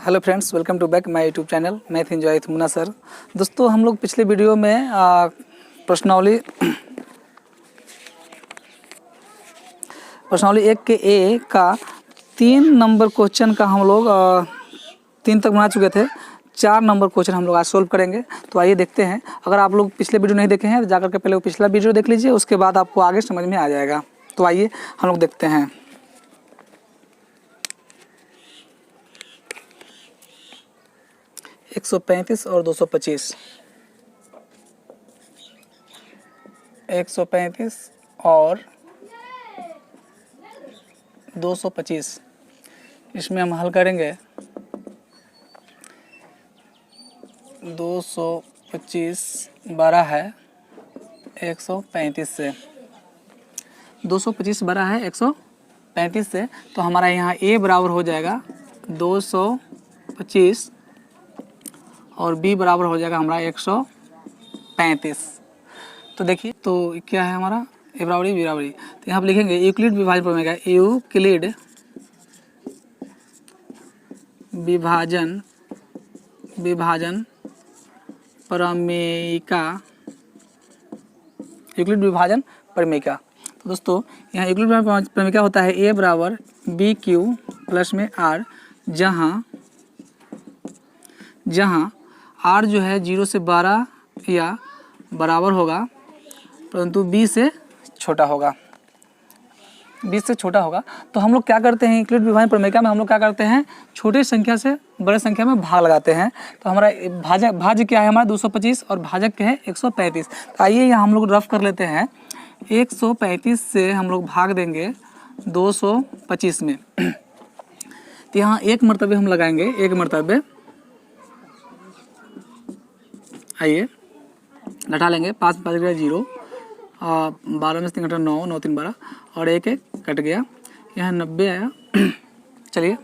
Hello friends, welcome to back my YouTube channel. मैं enjoy Munna sir. दोस्तों, हम लोग पिछले वीडियो में प्रश्नावली 1 के ए का 3 नंबर क्वेश्चन का हम लोग 3 तक बना चुके थे। 4 नंबर क्वेश्चन हम लोग आज सोल्व करेंगे। तो आइए देखते हैं। अगर आप लोग पिछले वीडियो नहीं देखे हैं तो जाकर के पहले वो पिछला वीडियो देख लीजिए, उसके बाद आपको आगे समझ में आ जाएगा। तो आइए हम लोग देखते हैं। एक 135 और 225, 135 और 225, इसमें हम हल करेंगे। 225 बड़ा है 135 से, 225 बड़ा है 135 से, तो हमारा यहाँ ए बराबर हो जाएगा 225 और बी बराबर हो जाएगा हमारा 135। तो देखिए, तो क्या है हमारा ए बराबरी बी बराबरी। तो यहाँ पर लिखेंगे यूक्लिड विभाजन प्रमेय का यूक्लिड विभाजन प्रमेयिका, यूक्लिड विभाजन प्रमेयिका। तो दोस्तों, यहाँ यूक्लिड विभाजन प्रमेयिका होता है ए बराबर बी क्यू प्लस में आर, जहाँ आर जो है 0 से 12 या बराबर होगा, परंतु बी से छोटा होगा, 20 से छोटा होगा। तो हम लोग क्या करते हैं, यूक्लिड विभाजन प्रमेयिका में हम लोग क्या करते हैं, छोटे संख्या से बड़े संख्या में भाग लगाते हैं। तो हमारा भाज्य क्या है, हमारा 225 और भाजक क्या है 135। तो आइए यहाँ हम लोग रफ कर लेते हैं। 135 से हम लोग भाग देंगे 225 में। तो यहाँ एक मरतबे हम लगाएंगे, एक मरतबे। आइए घटा लेंगे, 5 5 गया 0, 12 में से 3 घटा 9, 9 3 12 और 1 1 कट गया, यहाँ 90 आया। चलिए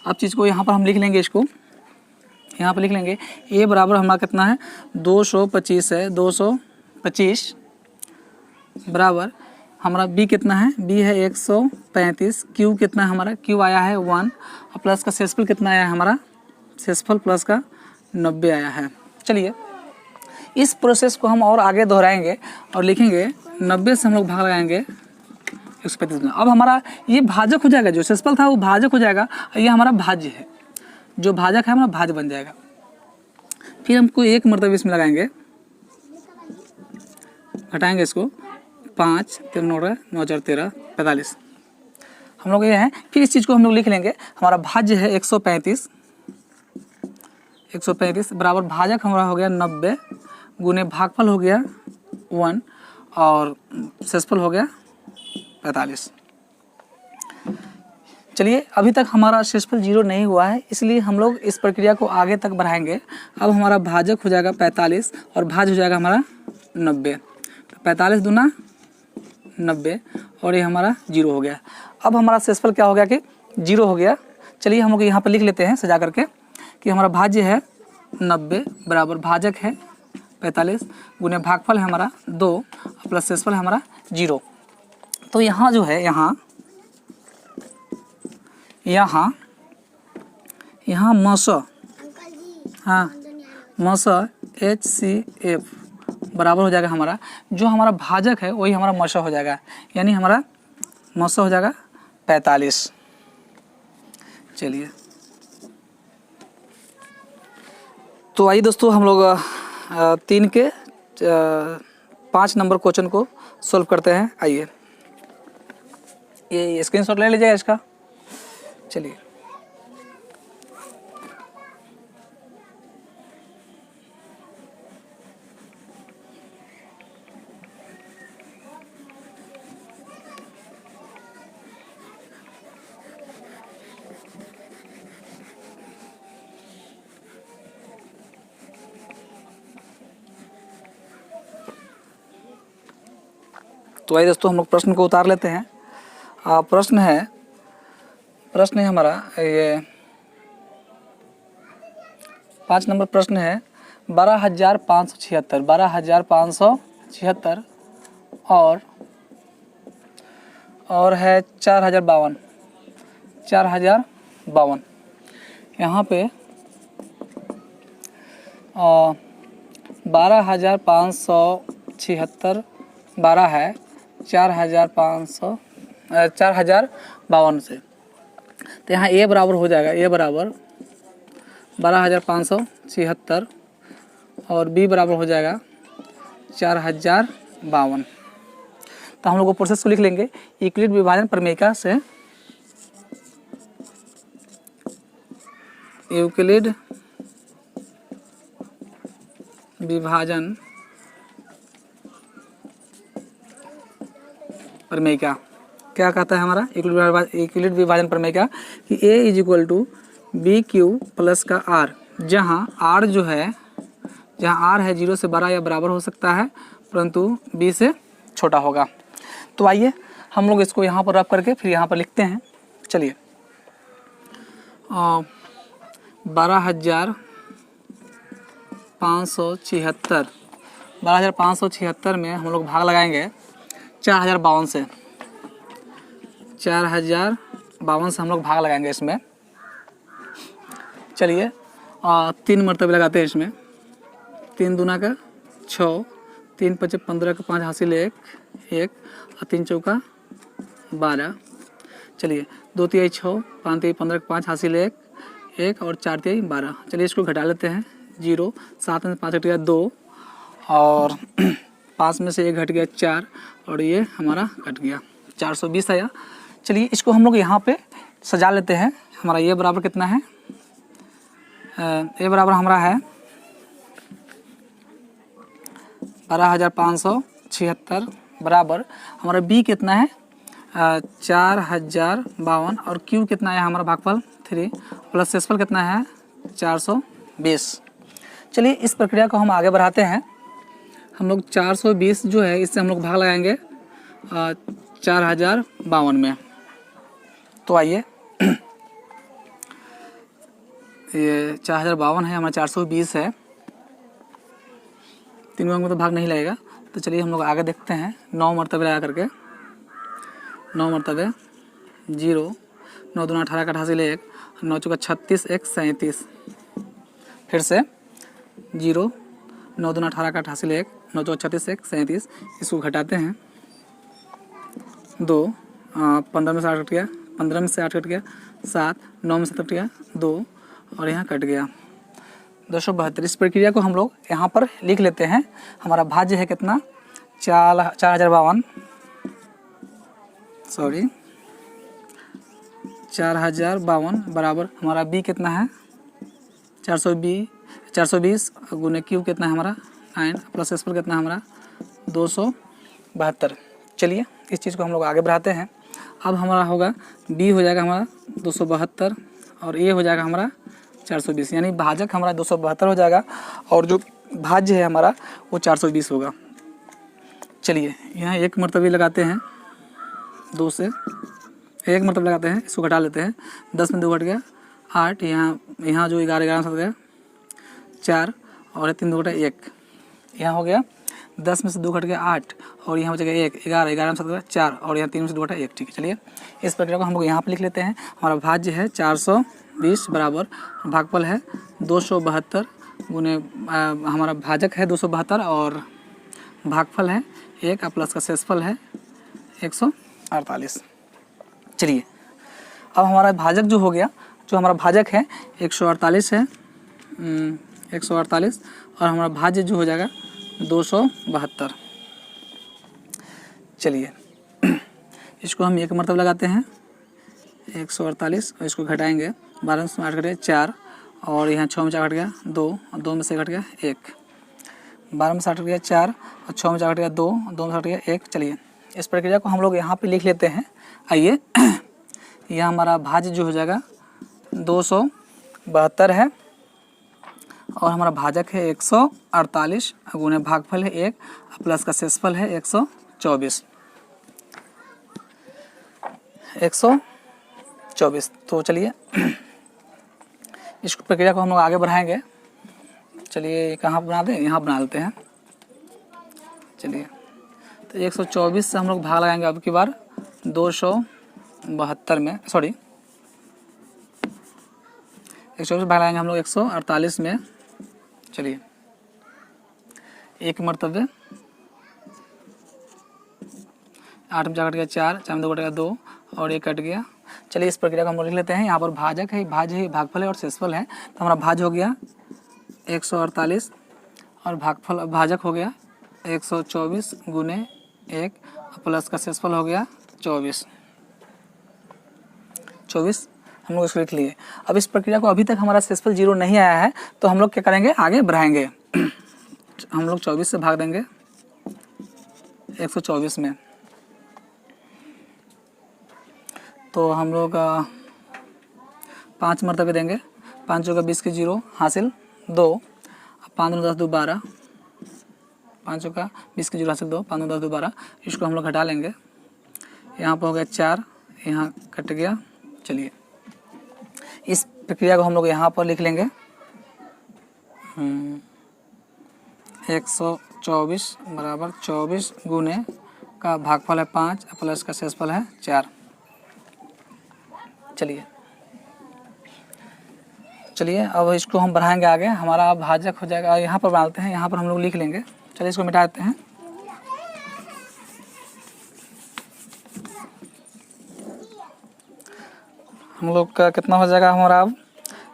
अब चीज़ को यहाँ पर हम लिख लेंगे, इसको यहाँ पर लिख लेंगे। ए बराबर हमारा कितना है 225 है, 225 बराबर हमारा बी कितना है, बी है 135, क्यू कितना है हमारा, क्यू आया है 1 और प्लस का शेषफल कितना आया है हमारा, शेषफल प्लस का 90 आया है। चलिए इस प्रोसेस को हम और आगे दोहराएंगे और लिखेंगे 90 से हम लोग भाग लगाएंगे 135 में। अब हमारा ये भाजक हो जाएगा, जो शेषफल था वो भाजक हो जाएगा, और ये हमारा भाज्य है, जो भाजक है हमारा भाज्य बन जाएगा। फिर हमको एक मरतबे इसमें लगाएंगे, घटाएंगे इसको, 5 3 9 9 4 13 45 हम लोग ये हैं। फिर इस चीज़ को हम लोग लिख लेंगे, हमारा भाज्य है 135 बराबर भाजक हमारा हो गया 90 गुने भागफल हो गया 1 और शेषफल हो गया 45। चलिए अभी तक हमारा शेषफल 0 नहीं हुआ है, इसलिए हम लोग इस प्रक्रिया को आगे तक बढ़ाएंगे। अब हमारा भाजक हो जाएगा 45 और भाज्य हो जाएगा हमारा 90। 45 दूना 90 और ये हमारा 0 हो गया। अब हमारा शेषफल क्या हो गया कि 0 हो गया। चलिए हम लोग यहाँ पर लिख लेते हैं सजा करके कि हमारा भाज्य है 90 बराबर भाजक है 45 गुने भागफल है हमारा 2 प्लस शेषफल है हमारा 0। तो यहाँ जो है, यहाँ मस, हाँ मस HCF बराबर हो जाएगा हमारा, जो हमारा भाजक है वही हमारा मस हो जाएगा, यानी हमारा मस हो जाएगा 45। चलिए तो आइए दोस्तों, हम लोग 3 के 5 नंबर क्वेश्चन को सोल्व करते हैं। आइए ये स्क्रीनशॉट ले लीजिएगा इसका। चलिए तो आइए दोस्तों, हम लोग प्रश्न को उतार लेते हैं। प्रश्न है हमारा ये 5 नंबर प्रश्न है 12,576 और है 4,052। यहाँ पे 12,576 12 है 4,052 से, तो यहाँ ए बराबर हो जाएगा, ए बराबर 12,576 और बी बराबर हो जाएगा 4,052। तो हम लोग वो प्रोसेस को लिख लेंगे। यूक्लिड विभाजन प्रमेयिका से, यूक्लिड विभाजन प्रमेयिका क्या कहता है हमारा यूक्लिड विभाजन प्रमेयिका कि a is equal to B Q plus का r, जहाँ r जो है, जहाँ r है 0 से बड़ा या बराबर हो सकता है परंतु b से छोटा होगा। तो आइए हम लोग इसको यहाँ पर रख करके फिर यहाँ पर लिखते हैं। चलिए 12,576 में हम लोग भाग लगाएंगे 4,052 से, 4,052 से हम लोग भाग लगाएंगे इसमें। चलिए 3 मरतबे लगाते हैं इसमें। 3 दूना का 6, 3 पचे 15 का 5 हासिल 1 और 3 चौका 12। चलिए 2 तिहाई 6, 5 तिहाई 15 का 5 हासिल 1 और 4 तिहाई 12। चलिए इसको घटा लेते हैं। 0, 7 में 5 घट गया 2 और 5 में से 1 घट गया 4 और ये हमारा घट गया 420 आया। चलिए इसको हम लोग यहाँ पे सजा लेते हैं। हमारा ये बराबर कितना है, ये बराबर हमारा है 12,576 बराबर हमारा बी कितना है 4,052 और क्यू कितना है हमारा भागफल 3 प्लस शेषफल कितना है 420। चलिए इस प्रक्रिया को हम आगे बढ़ाते हैं। हम लोग 420 जो है इससे हम लोग भाग लगाएंगे 4,052 में। तो आइए ये 4,052 है, हमारा 420 है, 3 अंक में तो भाग नहीं लगेगा। तो चलिए हम लोग आगे देखते हैं। 9 मरतबे लगा करके 9 मरतबे 0, 9 दूना 18 का 88 1, 9 चौका 36 1 37। फिर से 0, 9 दूना 18 का 88 1, 9 चौका 36 1 37। इसको घटाते हैं 2, 15 में से 8 कट गया, 15 में से 8 कट गया 7, 9 में से 7 कट गया 2 और यहाँ कट गया 272। इस प्रक्रिया को हम लोग यहाँ पर लिख लेते हैं। हमारा भाज्य है कितना 4,052 बराबर हमारा बी कितना है 420 गुने क्यू कितना है हमारा 9 प्लस एस पर कितना है हमारा 272। चलिए इस चीज़ को हम लोग आगे बढ़ाते हैं। अब हमारा होगा बी हो जाएगा हमारा 272 और ए हो जाएगा हमारा 420, यानी भाजक हमारा 272 हो जाएगा और जो भाज्य है हमारा वो 420 होगा। चलिए यहाँ 1 मरतबे लगाते हैं, 2 से 1 मरतबे लगाते हैं, इसको घटा लेते हैं। 10 में 2 घट गया 8, यहाँ जो 11 में 7 गया 4 और 3 2 घटा 1, यहाँ हो गया 10 में से 2 घट गया 8 और यहाँ बचेगा 1, 11 में 7 गया 4 और यहाँ 3 में से 2 घटा 1। ठीक है, चलिए इस प्रक्रिया को हम लोग यहाँ पर लिख लेते हैं। हमारा भाज्य है 420 बराबर भागफल है 272 गुने हमारा भाजक है 272 और भागफल है 1 प्लस का शेषफल है 148। चलिए अब हमारा भाजक जो हो गया, जो हमारा भाजक है 148 है 148 और हमारा भाज्य जो हो जाएगा 272। चलिए इसको हम 1 मरतबा लगाते हैं 148 और इसको घटाएंगे। 12 में से 8 घट गया 4 और यहाँ 6 में 4 घट गया 2 और 2 में से घट गया 1। 12 में से 8 घट गया 4 और 6 में 4 घट गया 2 और 2 में से घट गया 1। चलिए इस प्रक्रिया को हम लोग यहाँ पे लिख लेते हैं। आइए यह हमारा भाज्य जो हो जाएगा 272 है और हमारा भाजक है 148 गुने भागफल है 1 प्लस का शेषफल है 124। तो चलिए इस प्रक्रिया को हम लोग आगे बढ़ाएंगे। चलिए कहाँ बना दें, यहाँ बना देते हैं। चलिए तो 124 से हम लोग भाग लगाएंगे अब की बार 272 में, 124 भाग लगाएंगे हम लोग 148 में। चलिए, एक मरतबे 8 में 4 कट गया 4, 4 में 2 कट गया 2 और 1 कट गया। चलिए इस प्रक्रिया को हम लोग लिख लेते हैं। यहाँ पर भाजक है, भाज्य है, भागफल है और शेषफल है। तो हमारा भाज हो गया 148 और भाजक हो गया 124 गुने 1 प्लस का शेषफल हो गया 24 हम लोग इसको लिख लिए। अब इस प्रक्रिया को अभी तक हमारा शेषफल 0 नहीं आया है, तो हम लोग क्या करेंगे, आगे बढ़ाएंगे। हम लोग 24 से भाग देंगे 124 में, तो हम लोग 5 मरतबे देंगे। 5 का 20 के 0 हासिल 2, 5 10 2 12, 5 का 20 के 0 हासिल 2, 5 10 2 12। इसको हम लोग घटा लेंगे। यहाँ पर हो गया 4, यहाँ कट गया। चलिए इस प्रक्रिया को हम लोग यहाँ पर लिख लेंगे 124 बराबर 24 गुने का भागफल है 5 प्लस का शेषफल है 4। चलिए अब इसको हम बढ़ाएंगे आगे, हमारा भाजक हो जाएगा। यहाँ पर बनाते हैं, यहाँ पर हम लोग लिख लेंगे। चलिए इसको मिटा देते हैं। हम लोग का कितना हो जाएगा हमारा, अब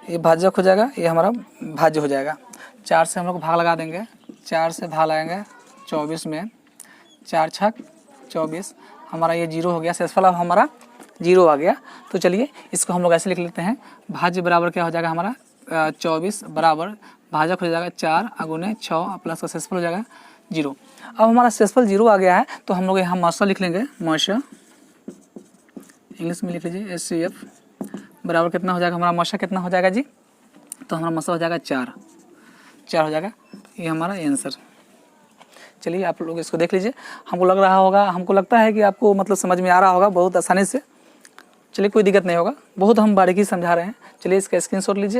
ये भाजक हो जाएगा, ये हमारा भाज्य हो जाएगा। 4 से हम लोग भाग लगा देंगे। 4 से भाग लगाएंगे 24 में, 4 छक 24, हमारा ये 0 हो गया। शेषफल अब हमारा 0 आ गया। तो चलिए इसको हम लोग ऐसे लिख लेते हैं, भाज्य बराबर क्या हो जाएगा हमारा 24 बराबर भाजक हो जाएगा 4 गुने 6 प्लस का शेषफल हो जाएगा 0। अब हमारा शेषफल 0 आ गया है, तो हम लोग यहाँ मौसा लिख लेंगे। मौसा इंग्लिश में लिख लीजिए HCF बराबर कितना हो जाएगा हमारा, मौसा कितना हो जाएगा जी, तो हमारा मौसा हो जाएगा 4 हो जाएगा। ये हमारा आंसर। चलिए आप लोग इसको देख लीजिए, हमको लग रहा होगा, हमको लगता है कि आपको मतलब समझ में आ रहा होगा बहुत आसानी से। चलिए कोई दिक्कत नहीं होगा, बहुत हम बारीकी समझा रहे हैं। चलिए इसका स्क्रीनशॉट लीजिए।